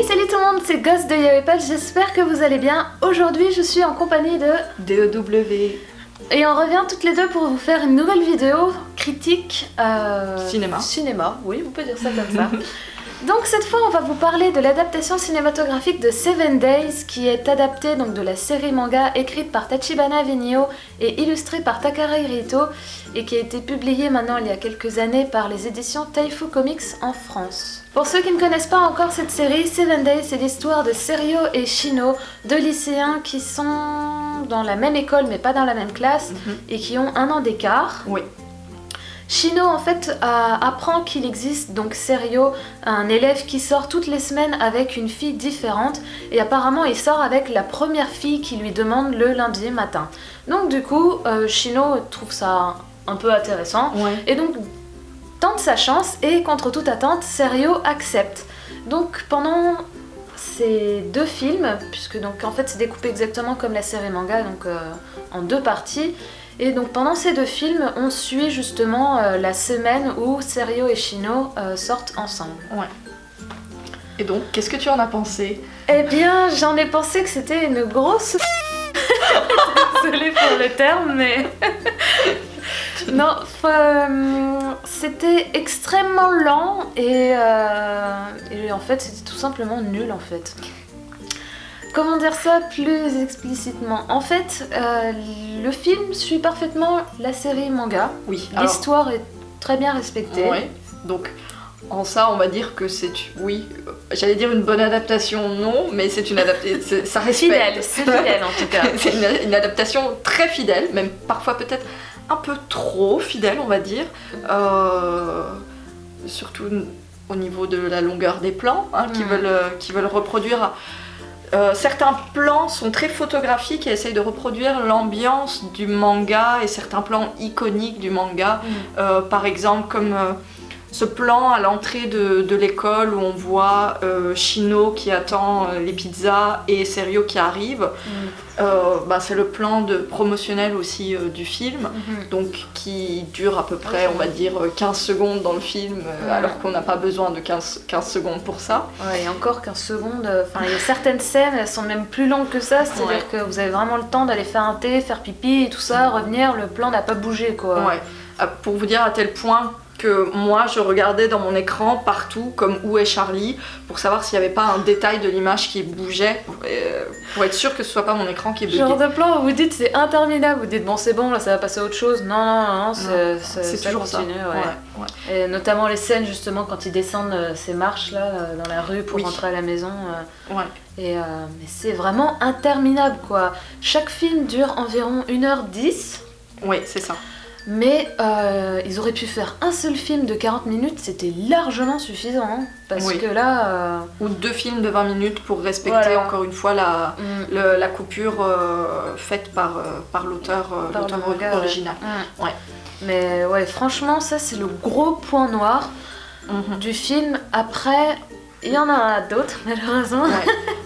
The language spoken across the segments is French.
Salut tout le monde, c'est Ghost de Yaoepal, j'espère que vous allez bien. Aujourd'hui je suis en compagnie de DEW. Et on revient toutes les deux pour vous faire une nouvelle vidéo critique cinéma, oui on peut dire ça comme ça. Donc cette fois on va vous parler de l'adaptation cinématographique de 7 Days qui est adaptée donc de la série manga écrite par Tachibana Venio et illustrée par Takara Hirito et qui a été publiée maintenant il y a quelques années par les éditions Taifu Comics en France. Pour ceux qui ne connaissent pas encore cette série, 7 Days c'est l'histoire de Serio et Shino, deux lycéens qui sont dans la même école mais pas dans la même classe et qui ont 1 an d'écart. Oui. Shino en fait apprend qu'il existe donc Serio, un élève qui sort toutes les semaines avec une fille différente et apparemment il sort avec la première fille qui lui demande le lundi matin. Donc du coup Shino trouve ça un peu intéressant et donc tente sa chance et contre toute attente Serio accepte. Donc pendant ces 2 films, puisque donc en fait c'est découpé exactement comme la série manga donc en 2 parties. Et donc pendant ces 2 films, on suit justement la semaine où Serio et Shino sortent ensemble. Ouais. Et donc, qu'est-ce que tu en as pensé? Eh bien, j'en ai pensé que c'était une grosse... Désolée pour le terme, mais... non, c'était extrêmement lent et en fait c'était tout simplement nul en fait. Comment dire ça plus explicitement? En fait, le film suit parfaitement la série manga. Oui. L'histoire est très bien respectée. Ouais. Donc, en ça, on va dire que c'est... Oui, j'allais dire une bonne adaptation, non, mais c'est une adaptation... Ça respecte. Fidèle, c'est fidèle en tout cas. C'est une adaptation très fidèle, même parfois peut-être un peu trop fidèle, on va dire. Surtout au niveau de la longueur des plans, qui veulent reproduire... certains plans sont très photographiques et essayent de reproduire l'ambiance du manga et certains plans iconiques du manga. Par exemple, comme ce plan à l'entrée de l'école où on voit Shino qui attend les pizzas et Serio qui arrive. C'est le plan promotionnel aussi du film, donc qui dure à peu près, on va dire, 15 secondes dans le film, alors qu'on n'a pas besoin de 15 secondes pour ça. Ouais, et encore 15 secondes, il y a certaines scènes, elles sont même plus longues que ça, c'est-à-dire que vous avez vraiment le temps d'aller faire un thé, faire pipi et tout ça, revenir, le plan n'a pas bougé quoi. Ouais, pour vous dire à tel point que moi je regardais dans mon écran partout comme où est Charlie pour savoir s'il n'y avait pas un détail de l'image qui bougeait pour être sûr que ce soit pas mon écran qui est bugué. Genre de plan où vous dites c'est interminable, vous dites bon c'est bon là ça va passer à autre chose, non c'est toujours ça. Ouais. Et notamment les scènes justement quand ils descendent ces marches là dans la rue pour rentrer à la maison mais c'est vraiment interminable quoi. Chaque film dure environ 1h10. Oui c'est ça. Mais ils auraient pu faire un seul film de 40 minutes, c'était largement suffisant, hein, parce que là... Ou 2 films de 20 minutes pour respecter encore une fois la coupure faite par l'auteur original. Ouais. Mais ouais, franchement, ça c'est le gros point noir du film. Après, il y en a d'autres, malheureusement.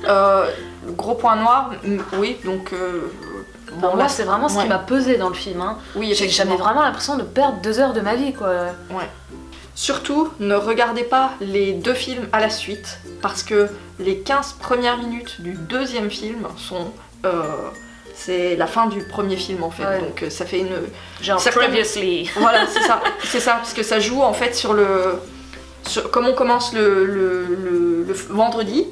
Le gros point noir, oui, donc... Bon, moi c'est vraiment ce qui m'a pesé dans le film. Hein. Oui, j'avais vraiment l'impression de perdre 2 heures de ma vie quoi. Ouais. Surtout, ne regardez pas les 2 films à la suite parce que les 15 premières minutes du 2e film sont... c'est la fin du 1er film en fait, donc ça fait une... Genre previously. Voilà, c'est ça, parce que ça joue en fait sur comme on commence le vendredi,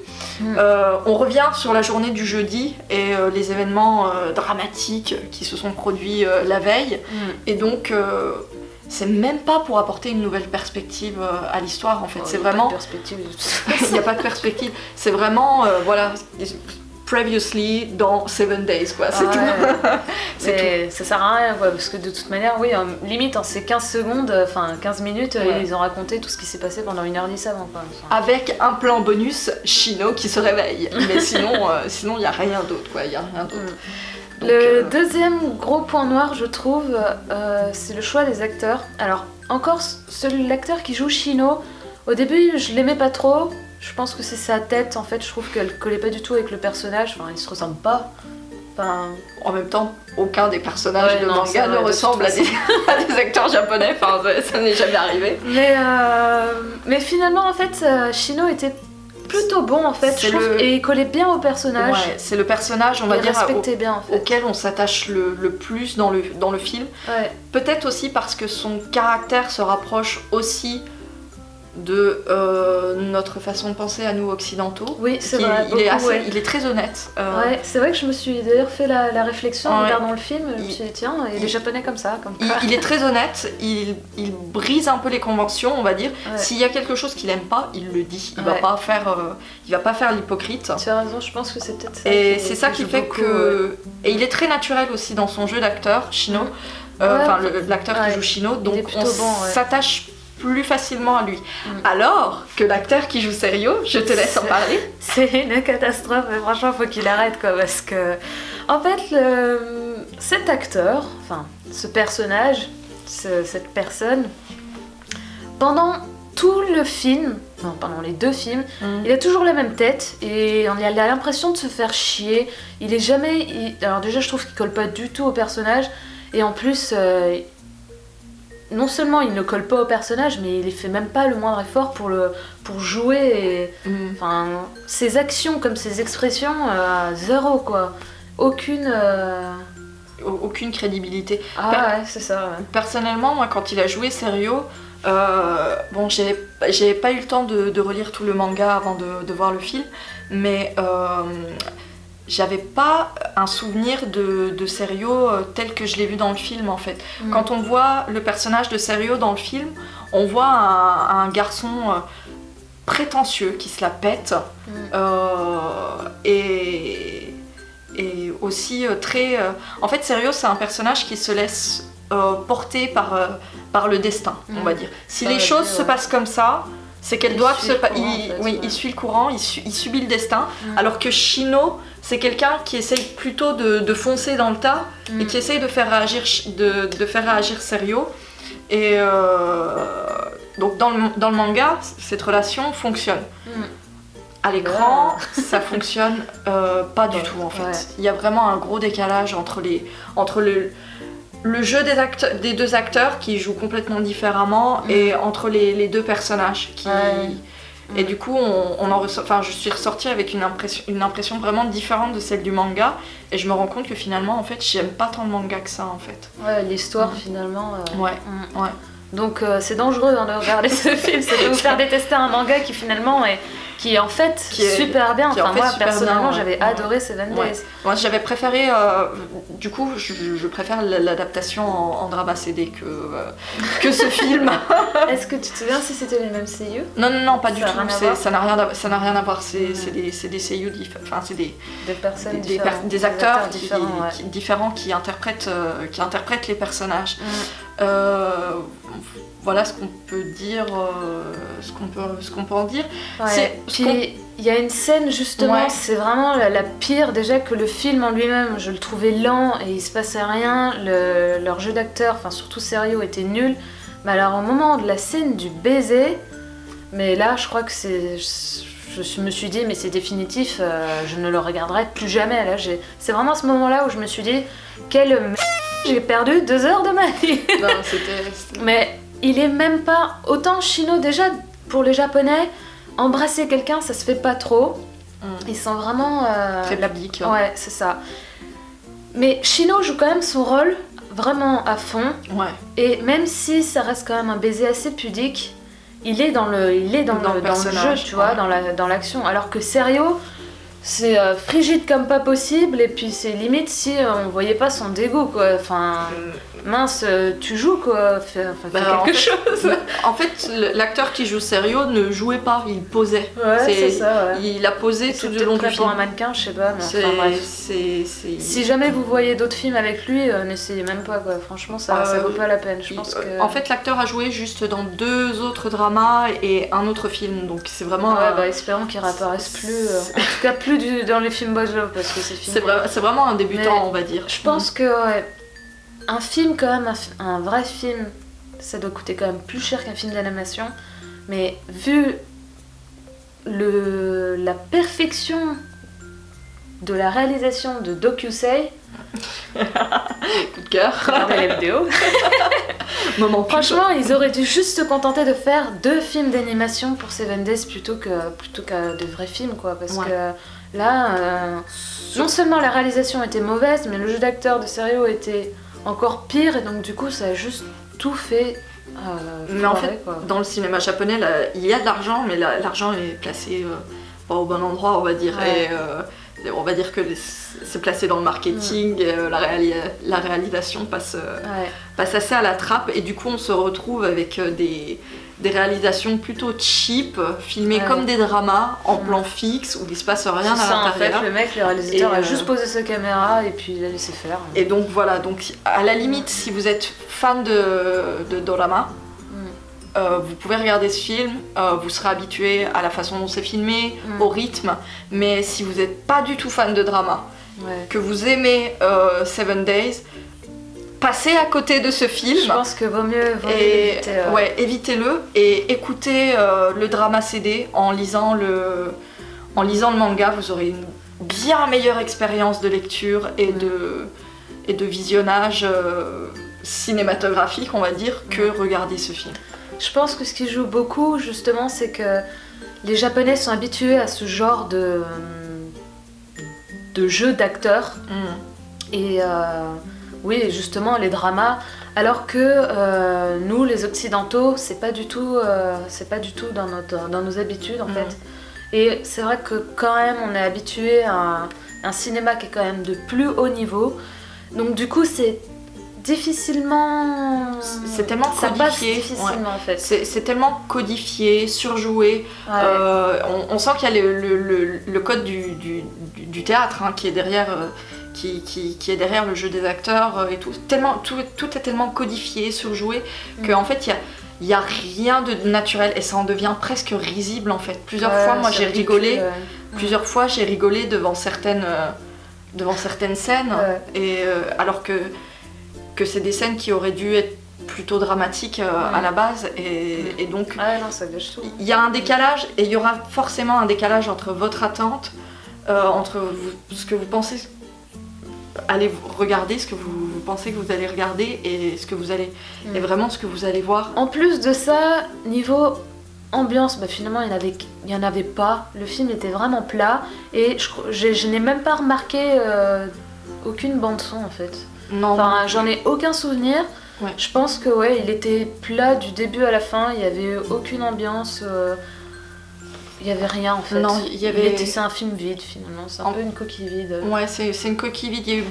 on revient sur la journée du jeudi et les événements dramatiques qui se sont produits la veille. Et donc, c'est même pas pour apporter une nouvelle perspective à l'histoire en fait. C'est vraiment... Il n'y a pas de perspective. C'est vraiment, previously dans 7 Days quoi, c'est tout. Mais ça sert à rien quoi, parce que de toute manière limite en ces 15 secondes, 15 minutes ils ont raconté tout ce qui s'est passé pendant 1h10 avant quoi. Avec un plan bonus, Shino qui se réveille, mais sinon il n'y a rien d'autre quoi, il y a rien d'autre. Donc, le deuxième gros point noir je trouve, c'est le choix des acteurs. Alors encore l'acteur qui joue Shino, au début je l'aimais pas trop. Je pense que c'est sa tête, en fait, je trouve qu'elle collait pas du tout avec le personnage, ils se ressemblent pas. En même temps, aucun des personnages de manga ne ressemble à des acteurs japonais, ça n'est jamais arrivé. Mais finalement, en fait, Shino était plutôt bon en fait, je trouve, et il collait bien au personnage. Ouais, c'est le personnage, on va dire, bien, en fait. auquel on s'attache le plus dans le film. Ouais. Peut-être aussi parce que son caractère se rapproche aussi de notre façon de penser à nous occidentaux. Oui, c'est vrai. Il est très honnête. Ouais, c'est vrai que je me suis d'ailleurs fait la réflexion en regardant le film. Je me suis dit, tiens, il est japonais comme ça. Il est très honnête, il brise un peu les conventions, on va dire. Ouais. S'il y a quelque chose qu'il aime pas, il le dit. Il va pas faire l'hypocrite. Tu as raison, je pense que c'est peut-être ça. Et c'est ça qui fait que... Et il est très naturel aussi dans son jeu d'acteur, Shino. L'acteur qui joue Shino. Donc on s'attache plus facilement à lui. Alors que l'acteur qui joue Serio, je te laisse en parler. C'est une catastrophe, mais franchement faut qu'il arrête quoi, parce que en fait cet acteur, enfin ce personnage, cette personne, pendant tout le film, pendant les 2 films, il a toujours la même tête et on a l'impression de se faire chier. Il est jamais... Alors déjà je trouve qu'il colle pas du tout au personnage et en plus... non seulement il ne colle pas au personnage, mais il fait même pas le moindre effort pour jouer. Enfin, ses actions comme ses expressions, zéro quoi. Aucune crédibilité. Ouais, c'est ça. Ouais. Personnellement, moi, quand il a joué Serio, bon, j'ai pas eu le temps de relire tout le manga avant de voir le film, mais j'avais pas un souvenir de Serio tel que je l'ai vu dans le film en fait. Quand on voit le personnage de Serio dans le film, on voit un garçon prétentieux qui se la pète et aussi très... En fait, Serio, c'est un personnage qui se laisse porter par le destin, on va dire. Si les choses se passent comme ça, c'est qu'elles doivent se passer. Il suit le courant, il subit le destin. Alors que Shino, c'est quelqu'un qui essaye plutôt de foncer dans le tas et qui essaye de faire réagir Serio. Et donc dans le manga, cette relation fonctionne. À l'écran, ça fonctionne pas du tout en fait. Ouais. Il y a vraiment un gros décalage entre le jeu des 2 acteurs qui jouent complètement différemment et entre les 2 personnages qui... Et du coup, je suis ressortie avec une impression vraiment différente de celle du manga et je me rends compte que finalement, en fait, j'aime pas tant le manga que ça, en fait. Ouais, l'histoire finalement... Ouais. Donc c'est dangereux de regarder ce film, c'est de vous faire détester un manga qui finalement est super bien. Enfin, moi personnellement j'avais adoré Seven Days. Moi j'avais préféré, du coup je préfère l'adaptation en drama CD que ce film. Est-ce que tu te souviens si c'était les mêmes seiyuu? Non, pas du tout, ça n'a rien à voir, c'est des seiyuu, enfin c'est des personnes des acteurs différents qui interprètent les personnages. Voilà ce qu'on peut dire, ce qu'on peut en dire. Ouais. Puis il y a une scène justement, c'est vraiment la pire déjà que le film en lui-même. Je le trouvais lent et il se passait rien. Leur jeu d'acteur, enfin surtout Serio, était nul. Mais alors au moment de la scène du baiser, mais là je crois que je me suis dit mais c'est définitif, je ne le regarderai plus jamais. Là, c'est vraiment ce moment-là où je me suis dit j'ai perdu 2 heures de ma vie. Non, c'était... Mais il est même pas... Autant Shino, déjà, pour les Japonais, embrasser quelqu'un, ça se fait pas trop. Ils sont vraiment... très public. Ouais, c'est ça. Mais Shino joue quand même son rôle vraiment à fond. Ouais. Et même si ça reste quand même un baiser assez pudique, il est dans le jeu, tu vois, dans l'action. Alors que Serio... c'est frigide comme pas possible et puis c'est limite si on voyait pas son dégoût quoi. Enfin mince, tu joues quoi, fais quelque chose. En fait, l'acteur qui joue Serio ne jouait pas, il posait. Ouais, c'est ça. Ouais. Il a posé tout le long du film. Pour un mannequin, je sais pas. Mais enfin, bref. Si jamais vous voyez d'autres films avec lui, n'essayez même pas quoi. Franchement, ça vaut pas la peine. Je pense que. En fait, l'acteur a joué juste dans 2 autres dramas et un autre film, donc c'est vraiment. Ouais, espérons qu'il réapparaisse plus. En tout cas, plus dans les films boys love parce que c'est vraiment un débutant, on va dire. Je pense que un film quand même, un vrai film, ça doit coûter quand même plus cher qu'un film d'animation. Mais vu la perfection de la réalisation de DocuSay. Coup de cœur. Regardez les vidéos. Moment pub. Franchement, ils auraient dû juste se contenter de faire 2 films d'animation pour Seven Days plutôt qu'à de vrais films, quoi. Parce Ouais. que là, non seulement la réalisation était mauvaise, mais le jeu d'acteur de Serio était encore pire, et donc du coup, ça a juste tout fait. Mais en foirer, fait, quoi. dans le cinéma japonais, là, il y a de l'argent, mais l'argent est placé pas au bon endroit, on va dire. Ouais. Et on va dire que c'est placé dans le marketing, et, la réalisation passe assez à la trappe, et du coup on se retrouve avec des réalisations plutôt cheap, filmées comme des dramas, en plan fixe, où il se passe rien C'est à ça, en l'intérieur. fait, le mec, le réalisateur, Et, a juste posé sa caméra et puis il a laissé faire. Et donc voilà, donc à la limite, si vous êtes fan de dorama, vous pouvez regarder ce film, vous serez habitué à la façon dont c'est filmé, au rythme, mais si vous n'êtes pas du tout fan de drama, que vous aimez Seven Days, passez à côté de ce film. Je pense que vaut mieux éviter. Ouais, évitez-le et écoutez le drama CD en lisant le manga, vous aurez une bien meilleure expérience de lecture et de visionnage cinématographique, on va dire, que regarder ce film. Je pense que ce qui joue beaucoup, justement, c'est que les Japonais sont habitués à ce genre de jeu d'acteurs. Et oui, justement, les dramas. Alors que nous, les Occidentaux, c'est pas du tout dans nos habitudes, en fait. Et c'est vrai que quand même, on est habitué à un cinéma qui est quand même de plus haut niveau. Donc du coup, c'est difficilement... C'est tellement ça codifié. passe difficilement, en fait. C'est tellement codifié, surjoué. Ouais. On sent qu'il y a le code du théâtre qui est derrière... Qui est derrière le jeu des acteurs et tout. Tout est tellement codifié, surjoué, qu'en fait, il y a rien de naturel et ça en devient presque risible, en fait. Plusieurs fois, moi, j'ai rigolé. Plusieurs fois, j'ai rigolé devant certaines scènes, et, alors que c'est des scènes qui auraient dû être plutôt dramatiques à la base. Et donc, non, ça gâche tout. il y a un décalage, et il y aura forcément un décalage entre votre attente, entre ce que vous pensez... Allez regarder ce que vous pensez que vous allez regarder et ce que vous allez et vraiment ce que vous allez voir. En plus de ça, niveau ambiance, finalement il y en avait pas. Le film était vraiment plat et je n'ai même pas remarqué aucune bande son, en fait. Non. Enfin, j'en ai aucun souvenir. Ouais. Je pense que il était plat du début à la fin. Il y avait aucune ambiance. Il y avait rien, en fait. Non, il y avait... C'est un film vide, finalement. C'est un peu une coquille vide. Ouais, c'est une coquille vide. Il y a eu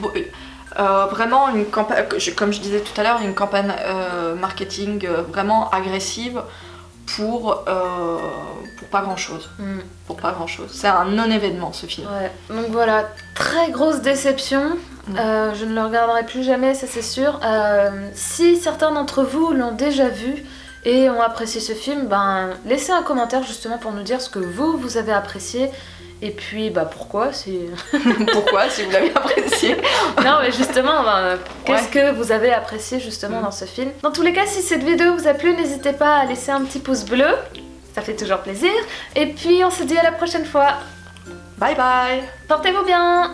vraiment une campagne, comme je disais tout à l'heure, une campagne marketing vraiment agressive pour pas grand chose. Pour pas grand chose. C'est un non-événement, ce film. Ouais. Donc voilà, très grosse déception. Je ne le regarderai plus jamais, ça c'est sûr. Si certains d'entre vous l'ont déjà vu et ont apprécié ce film, laissez un commentaire justement pour nous dire ce que vous avez apprécié. Et puis, pourquoi Pourquoi, si vous l'avez apprécié. Non, mais justement, qu'est-ce que vous avez apprécié justement dans ce film? Dans tous les cas, si cette vidéo vous a plu, n'hésitez pas à laisser un petit pouce bleu. Ça fait toujours plaisir. Et puis, on se dit à la prochaine fois. Bye bye. Portez-vous bien.